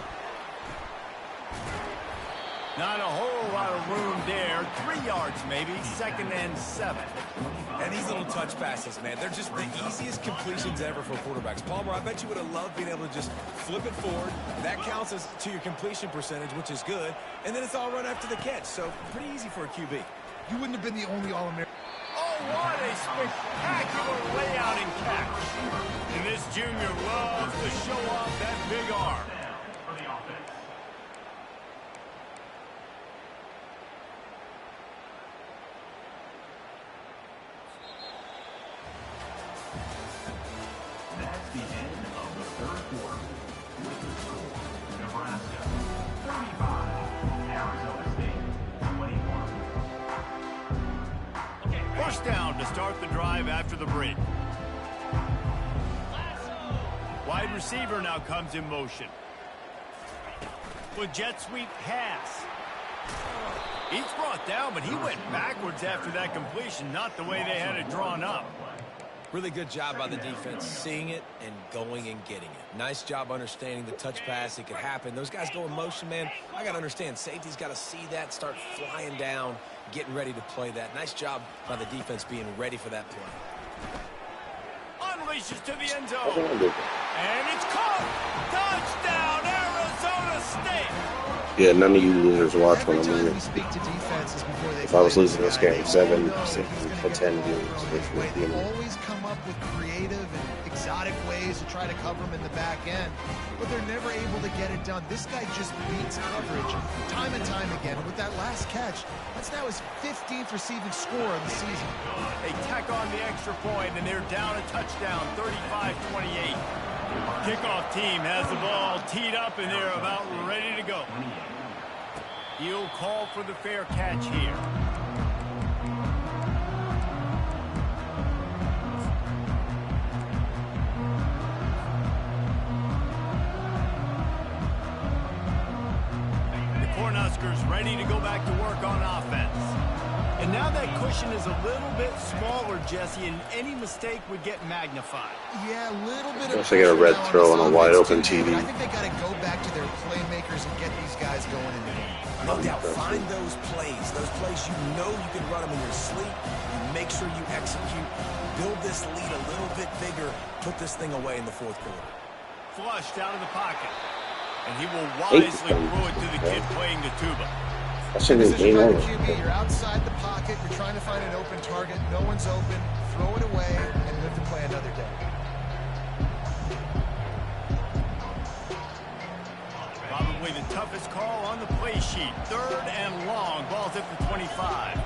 Not a whole lot of room there. 3 yards maybe. 2nd and 7. And these little touch passes, man, they're just the easiest completions ever for quarterbacks. Palmer, I bet you would have loved being able to just flip it forward. That counts as to your completion percentage, which is good. And then it's all run after the catch. So pretty easy for a QB. You wouldn't have been the only All-American. Oh, what a spectacular layout and catch. And this junior loves to show off that big arm. For the offense. That's the end of the third quarter. With the score, Nebraska 35, Arizona State 21. First down to start the drive after the break. Wide receiver now comes in motion. With jet sweep pass. He's brought down, but he went backwards after that completion, not the way they had it drawn up. Really good job by the defense, seeing it and going and getting it. Nice job understanding the touch pass. It could happen. Those guys go in motion, man. I got to understand. Safety's got to see that, start flying down, getting ready to play that. Nice job by the defense being ready for that play. Unleashes to the end How zone. did I do that? And it's caught. Touchdown, Arizona State. Yeah, none of you losers watch Every when I'm time we losing. speak to defenses before they If I was play losing this guy, game, they 7, all know 6, he's gonna or get 10 the ball games, thrown which his would way. be They always come up with creative and exotic ways to try to cover him in the back end, but they're never able to get it done. This guy just beats coverage time and time again. And with that last catch, that's now his 15th receiving score of the season. They tack on the extra point, and they're down a touchdown, 35-28. Kickoff team has the ball teed up, and they're about ready to go. He'll call for the fair catch here. The Cornhuskers ready to go back to work on offense. And now that cushion is a little bit smaller, Jesse, and any mistake would get magnified. Yeah, a little bit Unless of they get a pressure red now throw on on a this wide offense open too, TV. David. I think they got to go back to their playmakers and get these guys going in the game. No doubt, find those plays you know you can run them in your sleep. You make sure you execute. Build this lead a little bit bigger. Put this thing away in the fourth quarter. Flushed out of the pocket. And he will wisely throw it to the kid playing the tuba. I should have Position game by the over. QB, you're outside the pocket, you're trying to find an open target, no one's open, throw it away, and live to play another day. Probably the toughest call on the play sheet. 3rd and long. Ball's at the 25.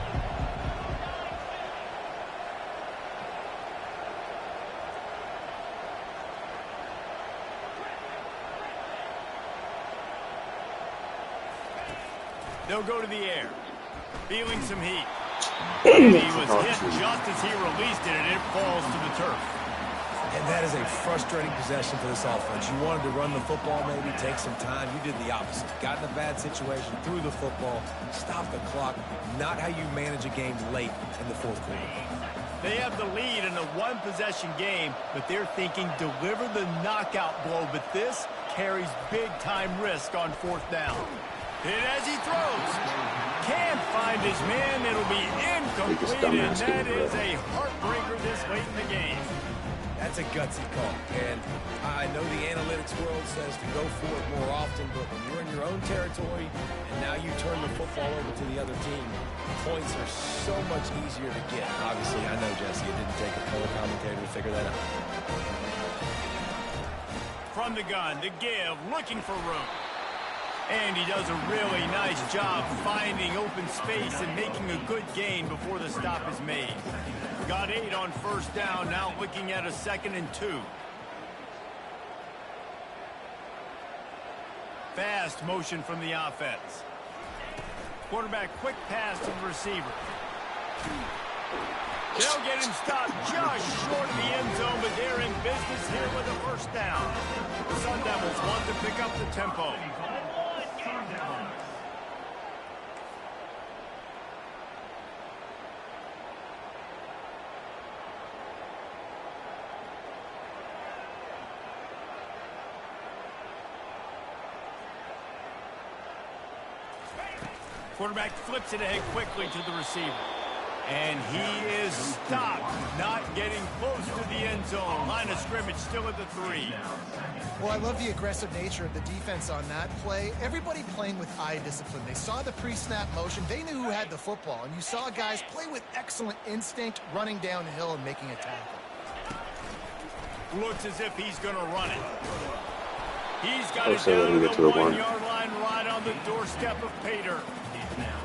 They'll go to the air. Feeling some heat. And he was hit just as he released it, and it falls to the turf. And that is a frustrating possession for this offense. You wanted to run the football, maybe take some time. You did the opposite. Got in a bad situation, threw the football, stopped the clock. Not how you manage a game late in the fourth quarter. They have the lead in a one-possession game, but they're thinking deliver the knockout blow. But this carries big-time risk on 4th down. Hit as he throws. Can't find his man. It'll be incomplete, and that is a heartbreaker this late in the game. That's a gutsy call. And I know the analytics world says to go for it more often, but when you're in your own territory and now you turn the football over to the other team, points are so much easier to get. Obviously, I know, Jesse, it didn't take a color commentator to figure that out. From the gun, the give, looking for room. And he does a really nice job finding open space and making a good gain before the stop is made. Got 8 on 1st down, now looking at a 2nd and 2. Fast motion from the offense. Quarterback quick pass to the receiver. They'll get him stopped just short of the end zone, but they're in business here with a 1st down. The Sun Devils want to pick up the tempo. Quarterback flips it ahead quickly to the receiver. And he is stopped, not getting close to the end zone. Line of scrimmage still at the 3. Well, I love the aggressive nature of the defense on that play. Everybody playing with eye discipline. They saw the pre-snap motion. They knew who had the football. And you saw guys play with excellent instinct, running downhill and making a tackle. Looks as if he's going to run it. He's got it So down get to to the the 1. 1-yard line right on the doorstep of Pater.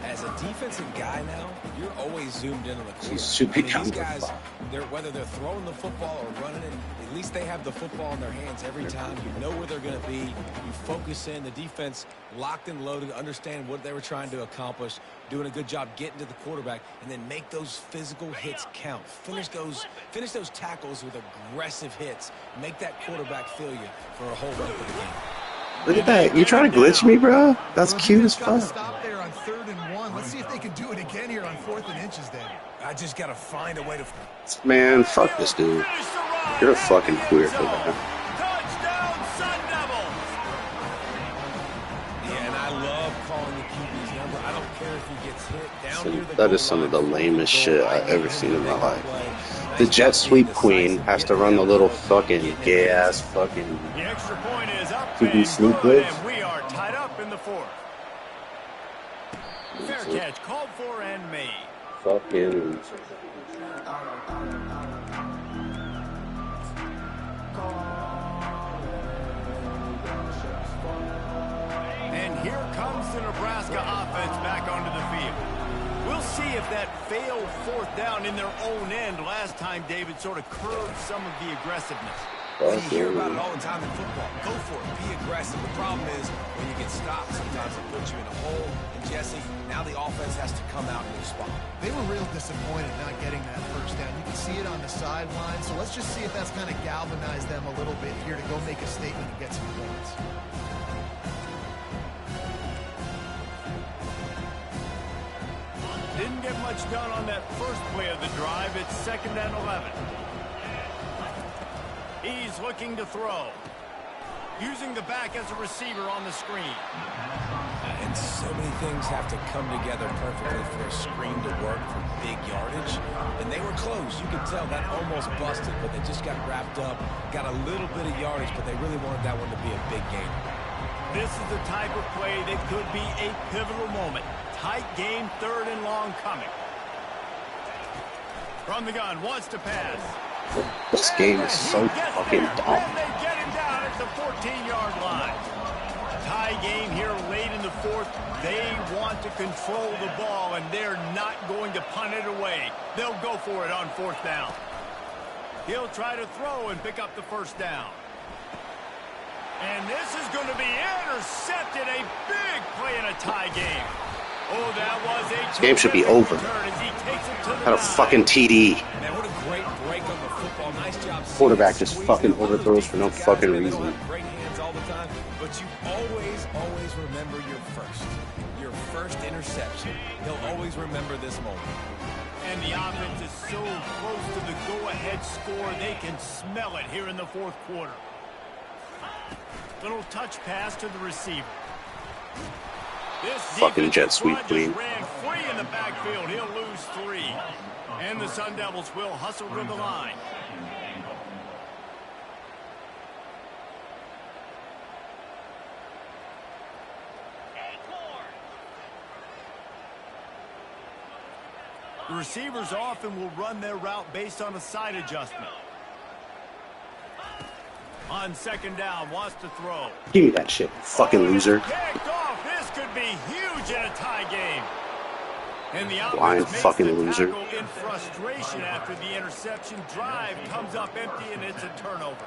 As a defensive guy now, you're always zoomed in on the quarterback. should be These counting guys, the ball. whether they're throwing the football or running it, at least they have the football in their hands every time. You know where they're going to be. You focus in. The defense locked and loaded, understand what they were trying to accomplish, doing a good job getting to the quarterback, and then make those physical hits count. Finish those tackles with aggressive hits. Make that quarterback feel you for a whole run of the game. Look at that. You trying to glitch me, bro? That's Well, cute as defense got to fuck. stop there on 3rd and 1. Let's see if they can do it again here on 4th and inches, David. I just got to find a way to... Man, fuck this dude. Finish the run You're a at fucking the end queer zone. for that. Touchdown, Sun Devils. Yeah, and I love calling the QB's number. I don't care if he gets hit down near the That goal is some of line, the lamest goal shit line, I've ever seen in my life. play. The jet sweep queen has to run the little fucking gay-ass fucking The extra point is up TV and sneak good, blitz. and we are tied up in the fourth. Fair catch called for and made. Fucking And here comes the Nebraska offense back onto the field. We'll see if that failed fourth down in their own end last time, David, sort of curbed some of the aggressiveness. And you hear about it all the time in football. Go for it. Be aggressive. The problem is when you get stopped, sometimes it puts you in a hole. And, Jesse, now the offense has to come out and respond. They were real disappointed not getting that first down. You can see it on the sideline. So let's just see if that's kind of galvanized them a little bit here to go make a statement and get some points. Didn't get much done on that first play of the drive. It's 2nd and 11. He's looking to throw. Using the back as a receiver on the screen. And so many things have to come together perfectly for a screen to work for big yardage. And they were close. You could tell that almost busted, but they just got wrapped up, got a little bit of yardage, but they really wanted that one to be a big game. This is the type of play that could be a pivotal moment. Tight game, 3rd and long coming. From the gun, wants to pass. this game is so fucking dumb. And they get him down at the 14-yard line. Tie game here late in the fourth. They want to control the ball, and they're not going to punt it away. They'll go for it on 4th down. He'll try to throw and pick up the first down. And this is going to be intercepted. A big play in a tie game. Oh, that was a This game should be over. Had a fucking TD. Man, what a great break on the football. Nice job. Quarterback just fucking overthrows for no fucking reason. Great hands all the time, but you always remember your first interception. He'll always remember this moment. And the offense is so close to the go-ahead score, they can smell it here in the fourth quarter. Little touch pass to the receiver. This fucking jet sweep queen. Ran free in the backfield. He'll lose 3. And the Sun Devils will hustle to the line. The receivers often will run their route based on a side adjustment. On 2nd down, wants to throw. Give me that shit, fucking loser. Kicked off. This could be huge in a tie game. And the Blind offense fucking makes the loser. tackle in frustration after the interception. Drive comes up empty, and it's a turnover.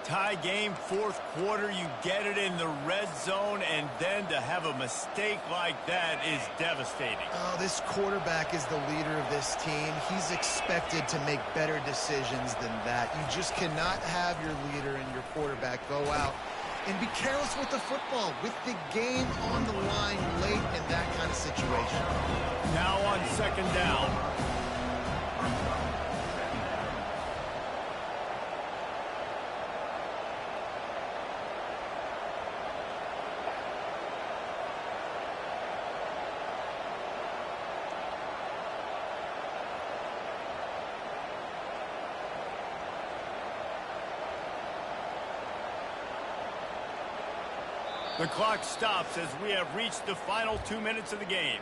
Tie game, fourth quarter. You get it in the red zone, and then to have a mistake like that is devastating. Oh, this quarterback is the leader of this team. He's expected to make better decisions than that. You just cannot have your leader and your quarterback go out and be careless with the football, with the game on the line late in that kind of situation. Now on 2nd down. The clock stops as we have reached the final 2 minutes of the game.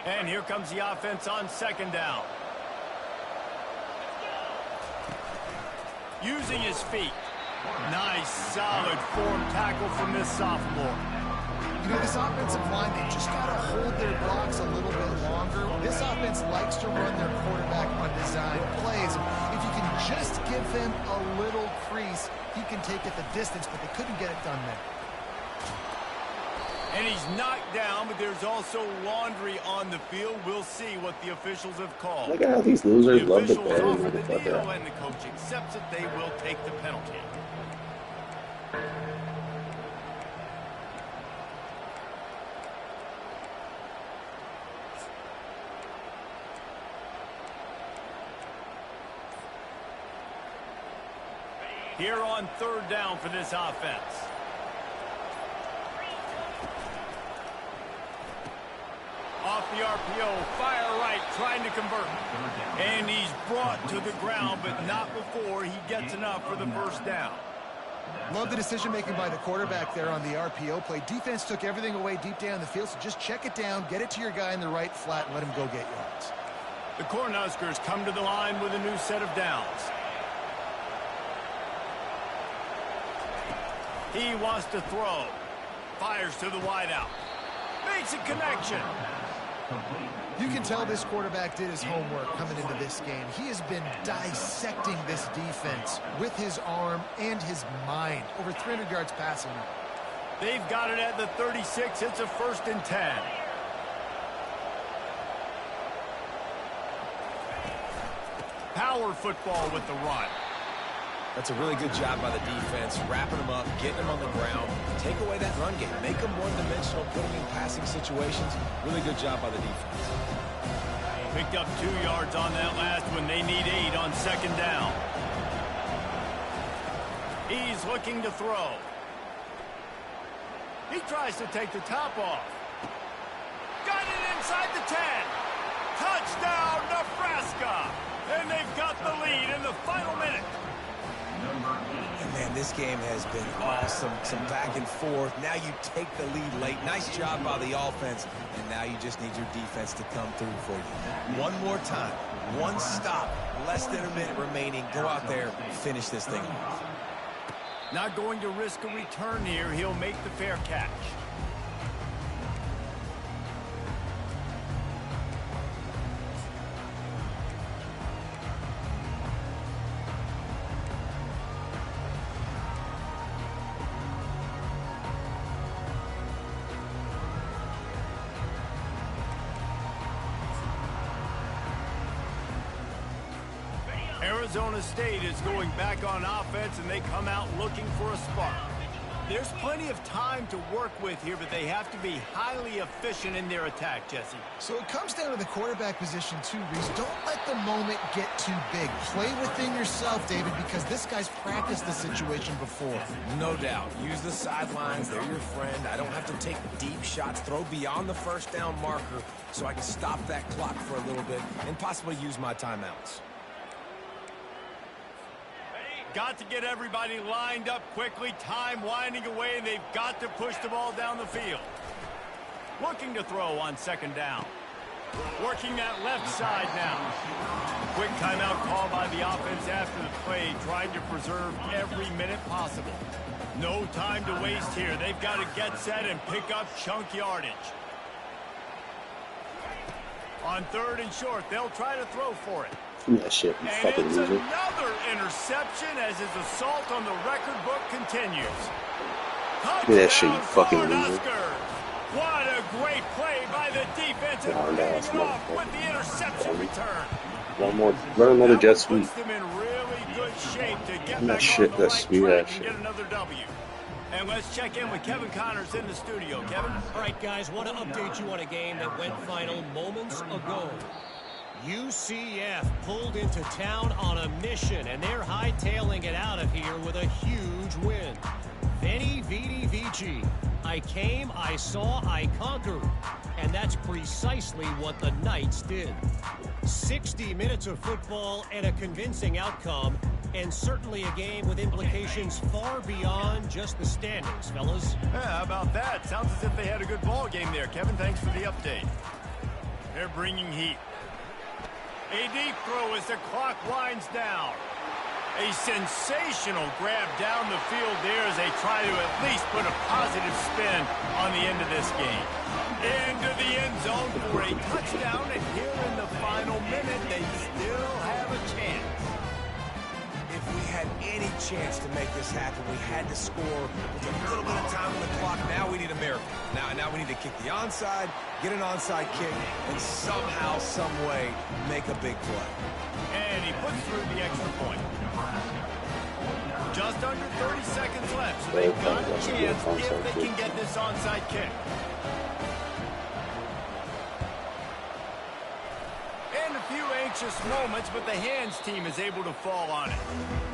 And here comes the offense on 2nd down. Using his feet. Nice, solid form tackle from this sophomore. You know, this offensive line, they just got to hold their blocks a little bit longer. This offense likes to run their quarterback on design plays. If you can just give him a little crease, he can take it the distance, but they couldn't get it done there. And he's knocked down, but there's also laundry on the field. We'll see what the officials have called. Look at how these losers love the officials bad offer the deal, motherfucker. and the coach accepts it. They will take the penalty. Here on third down for this offense. Off the RPO, fire right, trying to convert. And he's brought to the ground, but not before he gets enough for the first down. Love the decision-making by the quarterback there on the RPO play. Defense took everything away deep down the field, so just check it down, get it to your guy in the right flat, and let him go get yards. The Cornhuskers come to the line with a new set of downs. He wants to throw. Fires to the wideout. Makes a connection. You can tell this quarterback did his homework coming into this game. He has been dissecting this defense with his arm and his mind. Over 300 yards passing. They've got it at the 36. It's a 1st and 10. Power football with the run. That's a really good job by the defense, wrapping them up, getting them on the ground. Take away that run game. Make them one-dimensional, put them in passing situations. Really good job by the defense. Picked up 2 yards on that last one. They need 8 on 2nd down. He's looking to throw. He tries to take the top off. Got it inside the 10. Touchdown, Nebraska. And they've got the lead in the final minute. And man, this game has been awesome. Some back and forth. Now you take the lead late. Nice job by the offense. And now you just need your defense to come through for you. One more time. One stop. Less than a minute remaining. Go out there, finish this thing off. Not going to risk a return here. He'll make the fair catch. Arizona State is going back on offense, and they come out looking for a spark. There's plenty of time to work with here, but they have to be highly efficient in their attack, Jesse. So it comes down to the quarterback position too, Reese. Don't let the moment get too big. Play within yourself, David, because this guy's practiced the situation before. No doubt. Use the sidelines. They're your friend. I don't have to take deep shots. Throw beyond the 1st down marker so I can stop that clock for a little bit and possibly use my timeouts. Got to get everybody lined up quickly. Time winding away, and they've got to push the ball down the field. Looking to throw on 2nd down. Working that left side now. Quick timeout call by the offense after the play, trying to preserve every minute possible. No time to waste here. They've got to get set and pick up chunk yardage. On 3rd and short, they'll try to throw for it. That shit, you And fucking it's loser. another interception as his assault on the record book continues. Give me that shit, you fucking loser. Cornhuskers. What a great play by the defense, and Oh, no, paying it's it not. off with the interception return. One more, run another That jet one sweep. puts them in really good shape to get That back shit, on the that right sweet track ass and shit. get another W. And let's check in with Kevin Connors in the studio. Kevin? All right, guys, want to update you on a game that went final moments ago. UCF pulled into town on a mission, and they're hightailing it out of here with a huge win. Veni, Vidi, Vici. I came, I saw, I conquered. And that's precisely what the Knights did. 60 minutes of football and a convincing outcome, and certainly a game with implications far beyond just the standings, fellas. Yeah, how about that? Sounds as if they had a good ball game there. Kevin, thanks for the update. They're bringing heat. A deep throw as the clock winds down. A sensational grab down the field there as they try to at least put a positive spin on the end of this game. Into the end zone for a touchdown, and here in the final minute, they still have a chance. If we had any chance to make this happen, we had to score with a little bit of time on the clock. Now we need a miracle. Now we need to kick the onside, get an onside kick, and somehow, some way, make a big play. And he puts through the extra point. Just under 30 seconds left, so they've got a chance if they can get this onside kick. And a few anxious moments, but the hands team is able to fall on it.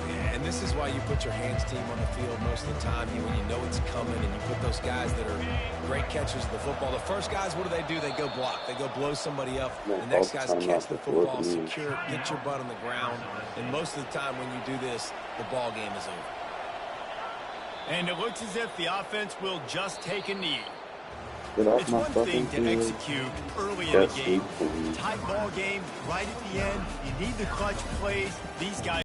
Yeah, and this is why you put your hands team on the field most of the time. When you know it's coming, and you put those guys that are great catchers of the football. The first guys, what do? They go block. They go blow somebody up. The next guys catch the football, secure it, get your butt on the ground. And most of the time when you do this, the ball game is over. And it looks as if the offense will just take a knee. It's one thing to execute early in the game. Tight ball game right at the end. You need the clutch plays. These guys